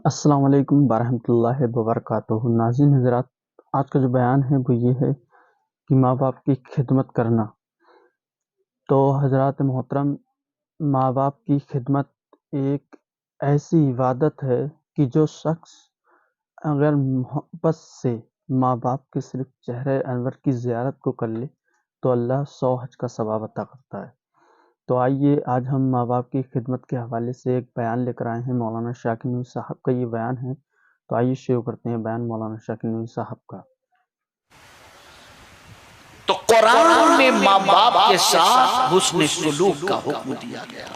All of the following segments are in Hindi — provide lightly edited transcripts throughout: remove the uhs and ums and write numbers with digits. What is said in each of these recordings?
अस्सलाम वालेकुम वरहमतुल्लाहि वबरकातुहू। नाज़रीन हज़रात, आज का जो बयान है वो ये है कि माँ बाप की खिदमत करना। तो हज़रात मोहतरम, माँ बाप की खिदमत एक ऐसी इबादत है कि जो शख्स अगर मोहब्बत से माँ बाप के सिर्फ चेहरे अनवर की ज़ियारत को कर ले तो अल्लाह 100 हज का सवाब अता करता है। तो आइए आज हम माँ बाप की खिदमत के हवाले से एक बयान लेकर आए हैं। मौलाना शाकिर नूरी साहब का ये बयान है। तो आइए शुरू करते हैं बयान मौलाना शाकिर नूरी साहब का। तो कुरान में माँ बाप के साथ हुस्न सुलूक का हुक्म दिया गया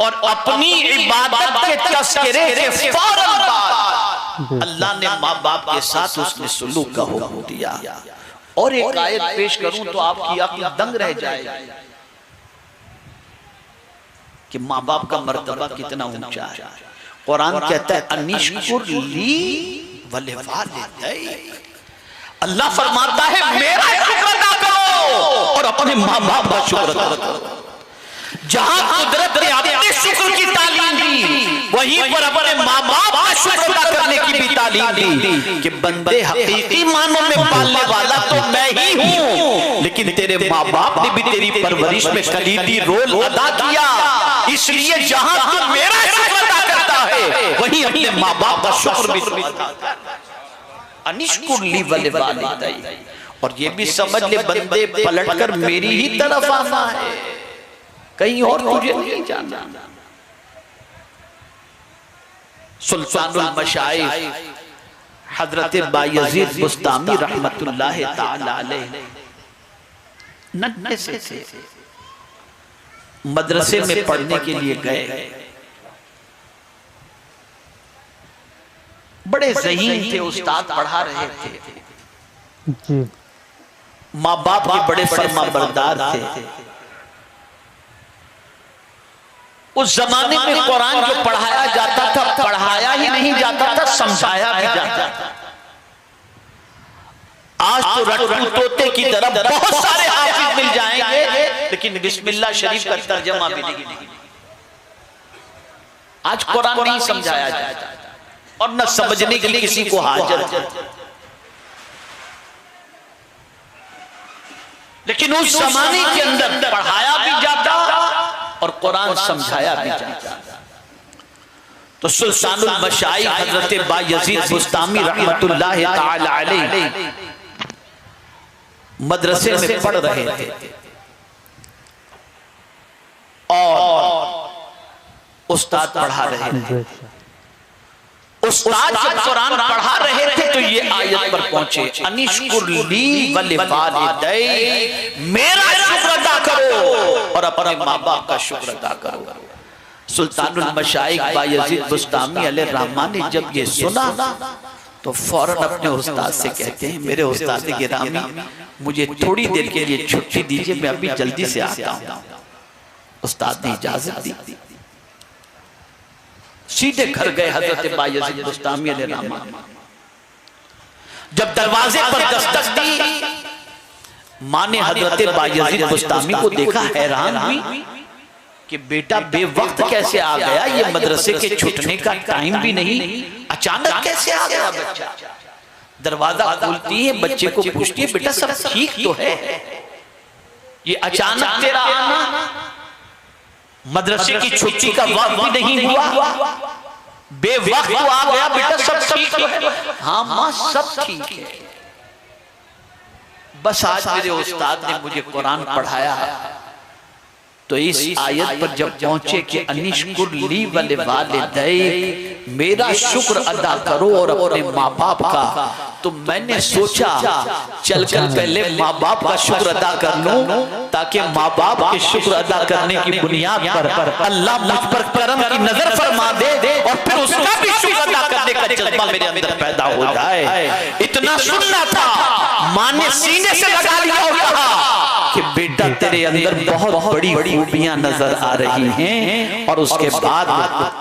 और अपनी इबादत के तस्करे के फौरन बाद अल्लाह ने माँ बाप के साथ हुस्न सुलूक का हुक्म दिया। और एक आयत पेश करूं तो आपकी अक्ल दंग रह जाएगी कि माँ बाप का मर्तबा कितना ऊंचा है। कुरान कहता है अनिश्कुर ली वले वालिदैन। अल्लाह फरमाता है मेरा शुक्र अदा करो और अपने माँ बाप का शुक्र अदा करो। जहां कुदरत ने अपने शुक्र की तालीम दी, वहीं पर अपने माँ बाप का शुक्र अदा करने की भी तालीम दी कि बंदे हकीकी मानों में पालने वाला तो मैं ही हूं, लेकिन तेरे माँ बाप ने भी तेरी परवरिश में कलीदी रोल अदा किया। इसलिए जहां तू मेरा शुक्र अदा करता है, वहीं अपने माँ बाप का शुक्र भी अदा कर। अनिश्कुरली वले वालिदैन। और ये भी समझ ले बंदे पलटकर मेरी ही तरफ आना है, कहीं और तुझे नहीं जाना। सुल्तानुल मशाइख हजरत बायजीद बुस्तामी रहमतुल्लाह ताला अलैह नन्हे से थे, मदरसे में पढ़ने के लिए गए। बड़े ज़हीन थे, उस्ताद पढ़ा रहे थे, माँ बाप के बड़े फरमाबरदार थे। उस जमाने में कुरान जो पढ़ाया जाता था, पढ़ाया ही नहीं जाता था, समझाया भी जाता था। आज तो रट्टू तोते की तरह बहुत सारे हाफिज मिल जाएंगे, लेकिन बिस्मिल्लाह शरीफ का तर्जमा भी नहीं। आज कुरान नहीं समझाया जाता और न समझने के लिए किसी को हाजत। लेकिन उस जमाने के अंदर पढ़ाया भी जाता और कुरान समझाया भी जाता। तो सुल्तानुल मशाइख हजरत बायजीद बुस्तामी रहमतुल्लाह ताला अलैह मदरसे में पढ़ रहे थे और उस्ताद पढ़ा रहे थे। उस्ताद जब कुरान पढ़ा रहे थे तो ये आयत पर पहुंचे अनिश्कुर ली वले वालिदैन, मेरा शुक्र अदा करो और अपने माँ बाप का शुक्र अदा करो। सुल्तानुल मशाइख बायजीद बुस्तामी अलैहि रहमान ने जब ये सुना तो फौरन अपने उस्ताद से कहते हैं मेरे उस्ताद गिरामी, मुझे थोड़ी देर के लिए छुट्टी दीजिए, मैं अभी जल्दी से आता हूं। उस्ताद ने इजाजत दी, सीधे घर गए हजरत बायजीद बुस्तामी अलैहि रहमान। जब दरवाजे पर दस्तक दी, मां ने हजरत बायजीद बुस्तामी को देखा, हैरान हुई कि बेटा बेवक्त कैसे आ गया, ये मदरसे के छूटने का टाइम भी नहीं, अचानक कैसे आ गया बच्चा। दरवाजा खोलती है, बच्चे को पूछती है बेटा सब ठीक तो है, ये अचानक तेरा आना, मदरसे की छुट्टी का वक्त भी नहीं हुआ, बेवक्त तो आ गया बेटा, सब ठीक तो है। हाँ माँ सब ठीक है, बस आज मेरे उस्ताद ने मुझे कुरान पढ़ाया है। तो इस आयत पर जब पहुंचे कि अनिश्कुर ली वले वालिदैन, मेरा शुक्र अदा करो और अपने माँ बाप का, तो मैंने सोचा चलकर पहले माँ बाप का शुक्र अदा कर लूं, ताकि माँ बाप के शुक्र अदा करने की बुनियाद पर अल्लाह मुझ पर करम की नजर फरमा दे और फिर उसका भी शुक्र अदा करने का जज्बा मेरे अंदर पैदा हो जाए। इतना सुनना था, माँ ने सीने से लगा लिया और कहा कि बेटा तेरे अंदर बहुत बड़ी खूबियां नजर आ रही हैं। और उसके बाद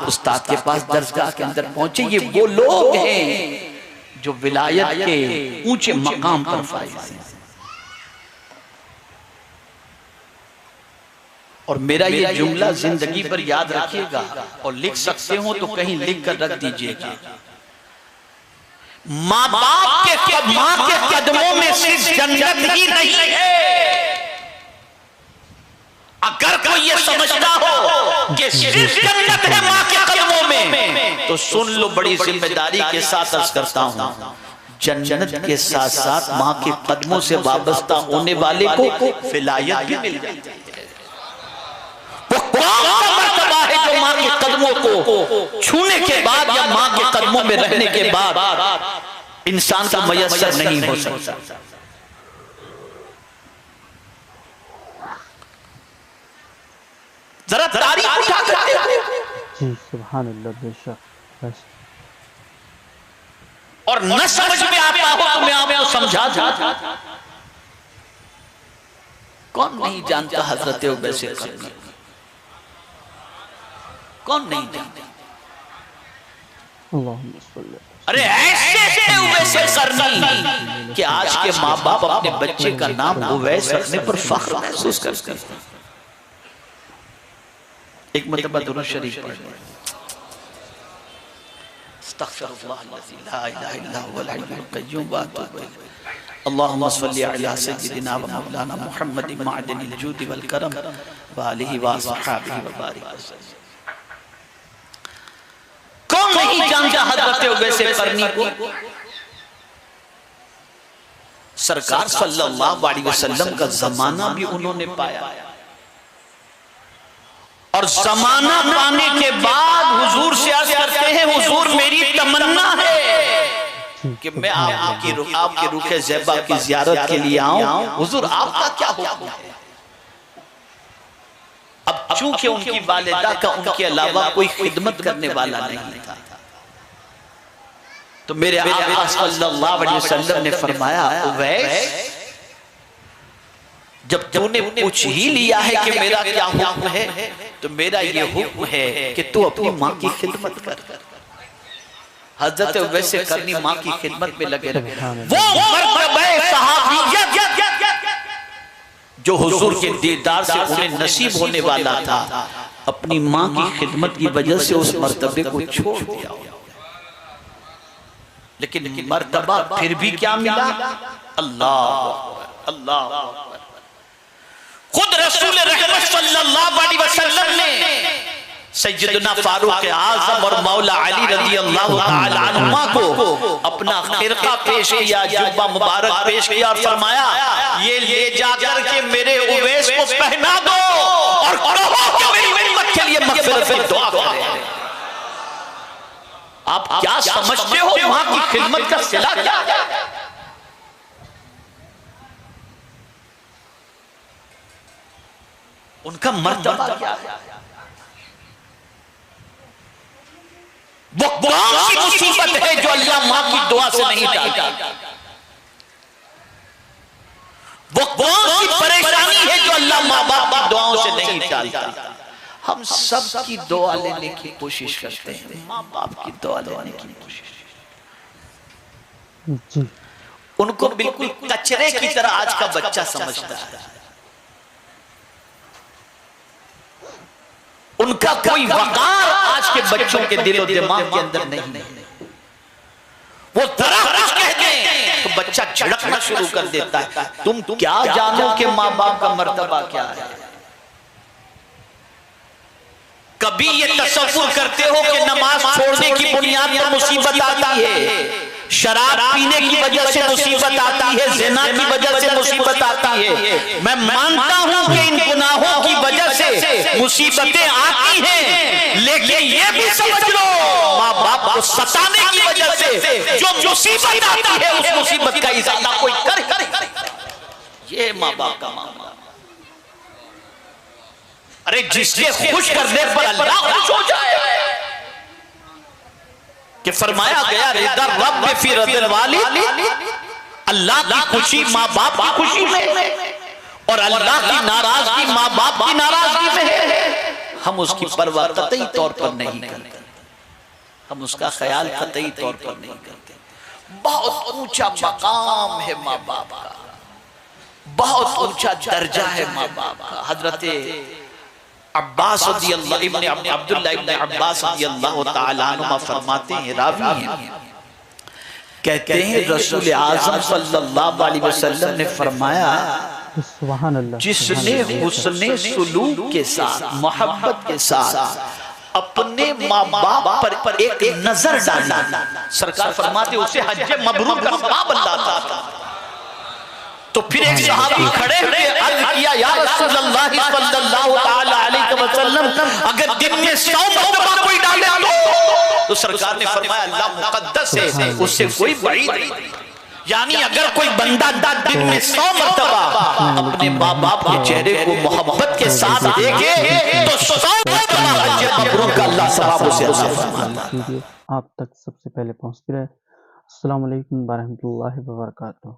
उस्ताद के पास दरगाह के अंदर पहुंचे। ये वो लोग हैं जो विलायत के ऊंचे मकाम पर फाइज हैं। और मेरा ये जुमला जिंदगी पर याद रखिएगा और लिख सकते हो तो कहीं लिख कर रख दीजिएगा। माँ बाप के माँ के कदमों में सिर्फ जन्नत ही नहीं है। अगर कोई ये समझता हो कि सिर्फ जन्नत है माँ के कदमों में, तो सुन लो, बड़ी जिम्मेदारी के साथ अर्ज करता हूं, जन्नत के साथ साथ माँ के कदमों से वाबस्ता होने वाले को विलायत भी मिल जाती है। वो कौन सा मर्तबा है जो माँ के कदमों को छूने के बाद या माँ के कदमों में रहने के बाद इंसान का मयस्सर नहीं हो सकता। जरा तारीफ उठा करते जी सुभान अल्लाह, बेशक। और न समझ में आता हो तो मैं आपको समझा। कौन नहीं जानता हजरत उवैस करनी, कौन नहीं जानता? अरे ऐसे उवैस करनी कि आज के माँ बाप अपने बच्चे का नाम उवैस रखने पर फख्र महसूस करते हैं। एक मरतबा दुरूद शरीफ पढ़ लें। अल्लाहुम्मा सल्ली अला सय्यिदिना व मौलाना मुहम्मद मअदनिल जूद वल करम व आलिहि व अस्हाबिहि व बारिक वसल्लम। कौन नहीं जानता हजरत उवैस करनी को? सरकार सल्लल्लाहु अलैहि वसल्लम का जमाना भी उन्होंने पाया, और जमाना पाने के बाद हुजूर से अर्ज करते हैं, हुजूर मेरी तमन्ना है कि मैं आपके रुखे ज़ैबा की ज़ियारत के लिए आऊं। हुजूर आपका क्या हुक्म है? अब चूंकि उनकी वालिदा का उनके अलावा कोई खिदमत करने वाला नहीं था, तो मेरे आका सल्लल्लाहु अलैहि वसल्लम ने फरमाया, उवैस जब तूने पूछ ही लिया है कि मेरा क्या हुक्म है, तो मेरा ये हुक्म है कि तू अपनी माँ की खिदमत कर। हजरत उवैस करनी माँ की खिदमत में लगे रहे। वो मर्तबा सहाबियत जो हुजूर के दीदार से उन्हें नसीब होने वाला था, अपनी माँ की खिदमत की वजह से उस मर्तबे को छोड़ दिया। लेकिन मर्तबा फिर भी क्या मिला? अल्लाह अल्लाह। खुद रसूल रहमत सल्लल्लाहु अलैहि वसल्लम ने सैयदना फारूक आज़म और मौला अली रज़ी अल्लाह तआला अन्हुमा को अपना खिरका पेश किया, जुब्बा मुबारक पेश किया और फरमाया, ये ले जाकर के मेरे उवैस को पहना दो और कहो कि मेरी उम्मत के लिए मग़फ़िरत की दुआ करें। आप क्या समझते हो मां की खिदमत का सिला क्या है? उनका मर्तबा क्या है? वो कौन सी मुसीबत है जो अल्लाह मां की दुआ से नहीं टालता? वो कौन सी परेशानी है जो अल्लाह माँ बाप की दुआओं से नहीं टालता? हम सब की दुआ लेने की कोशिश करते हैं, माँ बाप की दुआ लेने की कोशिश। उनको बिल्कुल कचरे की तरह आज का बच्चा समझता है। उनका कोई वकार आज के बच्चों के दिलो दिमाग के अंदर नहीं। वो जरा कुछ कहते हैं तो बच्चा झड़कना शुरू कर देता है। तुम क्या जानो कि माँ बाप का मर्तबा क्या है? कभी ये तसव्वुर करते हो कि नमाज छोड़ने की बुनियाद पर मुसीबत आती है, शराब पीने की वजह से मुसीबत आती है, ज़िना की वजह से मुसीबत आती है। मैं मानता हूं कि इन गुनाहों की वजह से मुसीबतें आती हैं, लेकिन ये भी समझ लो माँ बाप को सताने की वजह से जो मुसीबत आती है उस मुसीबत का इजाफा कोई करे। ये माँ बाप का मामला। अरे जिसके खुश करने पर अल्लाह खुश हो जाए कि फरमाया गया रिदा रब फी रदिल वालिद, अल्लाह की खुशी माँ बाप की खुशी में और अल्लाह की नाराजगी माँ बाप की नाराजगी में है। हम उसकी परवाह कतई तौर पर नहीं करते, हम उसका ख्याल कतई तौर पर नहीं करते। बहुत ऊंचा मकाम है माँ बाप का, बहुत ऊंचा दर्जा है माँ बाप का। हजरत अब्बास अब्दुल्लाह इब्न अब्बास रज़ियल्लाहु ताला अन्हुमा फरमाते हैं, रावी हैं, कहते हैं रसूल आज़म सल्लल्लाहु अलैहि वसल्लम ने फरमाया, सुभान अल्लाह, जिसने हुस्ने सुलूक के साथ, मोहब्बत के साथ अपने माँ बाप पर एक नजर डाली, सरकार फरमाते उसे हज्जे मबरूर का सबब अल्लाह था। तो फिर एक सहाबी खड़े हुए अर्ज किया, या रसूलल्लाह सल्लल्लाहु ताला अलैहि वसल्लम, अगर दिन में 100 मरतबा कोई डाले तो सरकार ने फरमाया अल्लाह मुकद्दस है, उससे कोई बईद नहीं। यानी अगर कोई बंदा दिन में 100 मरतबा अपने माँ बाप के चेहरे को मोहब्बत के साथ देखे तो 100 मरतबा हज्जे मबरूर का अल्लाह सवाब उसे अता फरमाता है। आप तक सबसे पहले पहुंचती रहे। अस्सलाम वालेकुम व रहमतुल्लाहि व बरकातुहू।